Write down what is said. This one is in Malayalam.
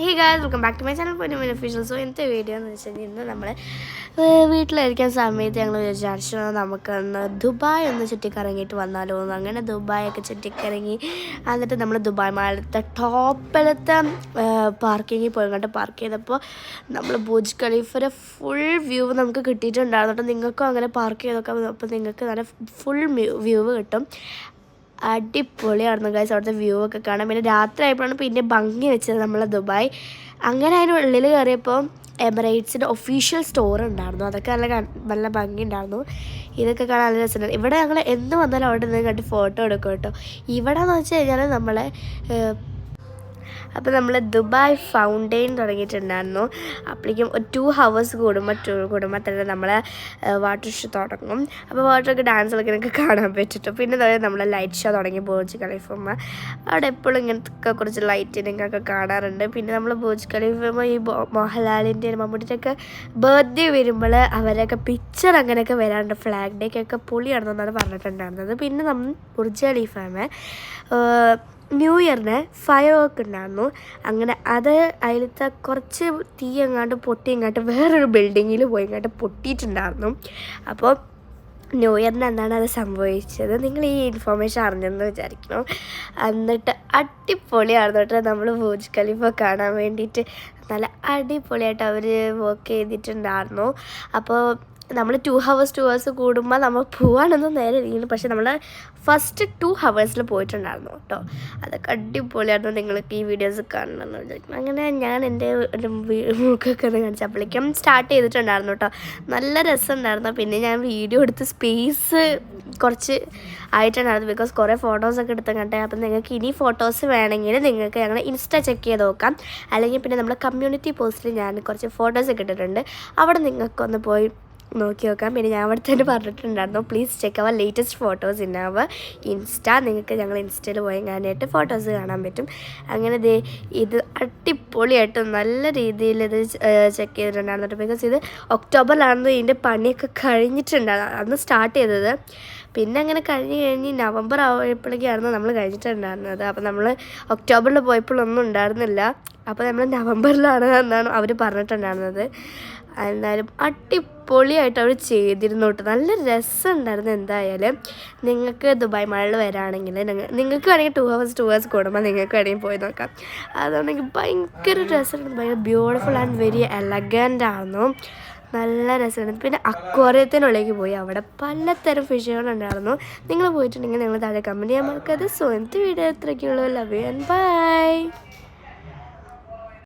Hey guys, welcome back to my channel for new official. So ഇന്നത്തെ വീഡിയോ എന്ന് വെച്ചാൽ ഇന്ന് നമ്മൾ വീട്ടിലിരിക്കുന്ന സമയത്ത് ഞങ്ങൾ വിചാരിച്ചു നമുക്കൊന്ന് ദുബായ് ഒന്ന് ചുറ്റിക്കറങ്ങിയിട്ട് വന്നാലോ എന്ന്. അങ്ങനെ ദുബായൊക്കെ ചുറ്റിക്കറങ്ങി എന്നിട്ട് നമ്മൾ ദുബായ് മാളത്തെ ടോപ്പിലത്തെ പാർക്കിങ്ങിൽ പോയി കണ്ട് പാർക്ക് ചെയ്തപ്പോൾ നമ്മൾ ബുർജ് ഖലീഫയുടെ ഫുൾ വ്യൂ നമുക്ക് കിട്ടിയിട്ടുണ്ടായിരുന്നു കേട്ടോ. നിങ്ങൾക്കും അങ്ങനെ പാർക്ക് ചെയ്തൊക്കെ അപ്പോൾ നിങ്ങൾക്ക് നല്ല ഫുൾ വ്യൂ കിട്ടും. അടിപൊളിയായിരുന്നു ഗൈസ് അവിടുത്തെ വ്യൂ ഒക്കെ കാണാൻ. പിന്നെ രാത്രി ആയപ്പോഴാണ് പിന്നെ ഭംഗി വെച്ചത് നമ്മളെ ദുബായ്. അങ്ങനെ അതിന് ഉള്ളിൽ കയറിയപ്പോൾ എമിറേറ്റ്സിൻ്റെ ഒഫീഷ്യൽ സ്റ്റോർ ഉണ്ടായിരുന്നു. അതൊക്കെ നല്ല ഭംഗി ഉണ്ടായിരുന്നു. ഇതൊക്കെ കാണാൻ നല്ല രസമുണ്ട്. ഇവിടെ ഞങ്ങൾ എന്ന് വന്നാലും അവിടെ നിന്ന് കണ്ട് ഫോട്ടോ എടുക്കും കേട്ടോ. ഇവിടെ എന്ന് വെച്ച് കഴിഞ്ഞാൽ നമ്മളെ അപ്പോൾ നമ്മൾ ദുബായ് ഫൗണ്ടെയിൻ തുടങ്ങിയിട്ടുണ്ടായിരുന്നു. അപ്പോഴേക്കും 2 hours കൂടുമ്പോൾ തന്നെ നമ്മളെ വാട്ടർ ഷോ തുടങ്ങും. അപ്പോൾ വാട്ടറൊക്കെ ഡാൻസ് കളിക്കാനൊക്കെ കാണാൻ പറ്റിട്ടു. പിന്നെ നമ്മളെ ലൈറ്റ് ഷോ തുടങ്ങി ബുർജ് ഖലീഫമ്മ. അവിടെ എപ്പോഴും ഇങ്ങനത്തെ കുറച്ച് ലൈറ്റിനിങ് ഒക്കെ കാണാറുണ്ട്. പിന്നെ നമ്മൾ ബുർജ് ഖലീഫമ്മ ഈ മോഹൻലാലിൻ്റെ മമ്മൂട്ടിൻ്റെയൊക്കെ ബർത്ത്ഡേ വരുമ്പോൾ അവരൊക്കെ പിക്ചർ അങ്ങനെയൊക്കെ വരാറുണ്ട്. ഫ്ലാഗ് ഡേക്കൊക്കെ പൊളിയാണെന്നാണ് പറഞ്ഞിട്ടുണ്ടായിരുന്നത്. പിന്നെ നമ്മൾ ബുർജ് ഖലീഫമ്മ ന്യൂ ഇയറിന് ഫയർ വർക്ക് ഉണ്ടായിരുന്നു. അങ്ങനെ അത് അതിലത്തെ കുറച്ച് തീ എങ്ങാണ്ട് പൊട്ടി വേറൊരു ബിൽഡിങ്ങിൽ പോയി പൊട്ടിയിട്ടുണ്ടായിരുന്നു. അപ്പോൾ ന്യൂ ഇയറിന് എന്താണ് അത് സംഭവിച്ചത് നിങ്ങൾ ഈ ഇൻഫോർമേഷൻ അറിഞ്ഞെന്ന് വിചാരിക്കണം. എന്നിട്ട് അടിപൊളിയായിരുന്നു കേട്ടോ. നമ്മൾ ബുർജ് ഖലീഫ കാണാൻ വേണ്ടിയിട്ട് നല്ല അടിപൊളിയായിട്ട് അവർ വർക്ക് ചെയ്തിട്ടുണ്ടായിരുന്നു. അപ്പോൾ നമ്മൾ 2 hours കൂടുമ്പോൾ നമ്മൾ പോകാനൊന്നും നേരെ ഇരിക്കുന്നു. പക്ഷേ നമ്മൾ ഫസ്റ്റ് 2 hours പോയിട്ടുണ്ടായിരുന്നു കേട്ടോ. അതൊക്കെ അടിപൊളിയായിരുന്നു. നിങ്ങൾക്ക് ഈ വീഡിയോസ് കാണണമെന്ന് വിചാരിക്കുന്നു. അങ്ങനെ ഞാൻ എൻ്റെ മൂക്കൊക്കെ ഒന്ന് കാണിച്ചപ്പോഴേക്കും സ്റ്റാർട്ട് ചെയ്തിട്ടുണ്ടായിരുന്നു കേട്ടോ. നല്ല രസമുണ്ടായിരുന്നു. പിന്നെ ഞാൻ വീഡിയോ എടുത്ത് സ്പേസ് കുറച്ച് ആയിട്ടുണ്ടായിരുന്നു. ബിക്കോസ് കുറേ ഫോട്ടോസൊക്കെ എടുത്ത് കണ്ടേ. അപ്പം നിങ്ങൾക്ക് ഇനി ഫോട്ടോസ് വേണമെങ്കിൽ നിങ്ങൾക്ക് ഞങ്ങൾ ഇൻസ്റ്റ ചെക്ക് ചെയ്ത് നോക്കാം. അല്ലെങ്കിൽ പിന്നെ നമ്മൾ കമ്മ്യൂണിറ്റി പോസ്റ്റിൽ ഞാൻ കുറച്ച് ഫോട്ടോസൊക്കെ ഇട്ടിട്ടുണ്ട്. അവിടെ നിങ്ങൾക്കൊന്ന് പോയി നോക്കി നോക്കാം. പിന്നെ ഞാൻ അവിടെ തന്നെ പറഞ്ഞിട്ടുണ്ടായിരുന്നു please check our latest photos in our Insta. നിങ്ങൾക്ക് ഞങ്ങൾ ഇൻസ്റ്റയിൽ പോയി കാണാനായിട്ട് ഫോട്ടോസ് കാണാൻ പറ്റും. അങ്ങനെ ഇത് അടിപൊളിയായിട്ട് നല്ല രീതിയിൽ ഇത് ചെക്ക് ചെയ്തിട്ടുണ്ടായിരുന്നു. ബിക്കോസ് ഇത് ഒക്ടോബറിലാണെന്ന് ഇതിൻ്റെ പണിയൊക്കെ കഴിഞ്ഞിട്ടുണ്ടായിരുന്നു അന്ന് സ്റ്റാർട്ട് ചെയ്തത്. പിന്നെ അങ്ങനെ കഴിഞ്ഞ് നവംബർ ആയപ്പോഴേക്കായിരുന്നു നമ്മൾ കഴിഞ്ഞിട്ടുണ്ടായിരുന്നത്. അപ്പോൾ നമ്മൾ ഒക്ടോബറിൽ പോയപ്പോഴൊന്നും ഉണ്ടായിരുന്നില്ല. അപ്പോൾ നമ്മൾ നവംബറിലാണ് എന്നാണ് അവർ പറഞ്ഞിട്ടുണ്ടായിരുന്നത്. എന്നാലും അടിപൊളിയായിട്ട് അവർ ചെയ്തിരുന്നു കേട്ടോ. നല്ല രസമുണ്ടായിരുന്നു. എന്തായാലും നിങ്ങൾക്ക് ദുബായ് മാളിൽ വരാണെങ്കിൽ നിങ്ങൾക്ക് വേണമെങ്കിൽ 2 hours കൂടുമ്പോൾ നിങ്ങൾക്ക് വേണമെങ്കിൽ പോയി നോക്കാം. അതാണെങ്കിൽ ഭയങ്കര രസമുണ്ട്. ഭയങ്കര ബ്യൂട്ടിഫുൾ ആൻഡ് വെരി എലഗൻ്റ് ആയിരുന്നു. നല്ല രസമുണ്ട്. പിന്നെ അക്വേറിയത്തിനുള്ളിലേക്ക് പോയി അവിടെ പലതരം ഫിഷുകളുണ്ടായിരുന്നു. നിങ്ങൾ പോയിട്ടുണ്ടെങ്കിൽ നിങ്ങൾ താഴെ കമൻറ്റ് ചെയ്യാൻ മറക്കരുത്. സോ ഇന്നത്തെ വീഡിയോ എത്രയ്ക്കുള്ളൂ. Love you and by.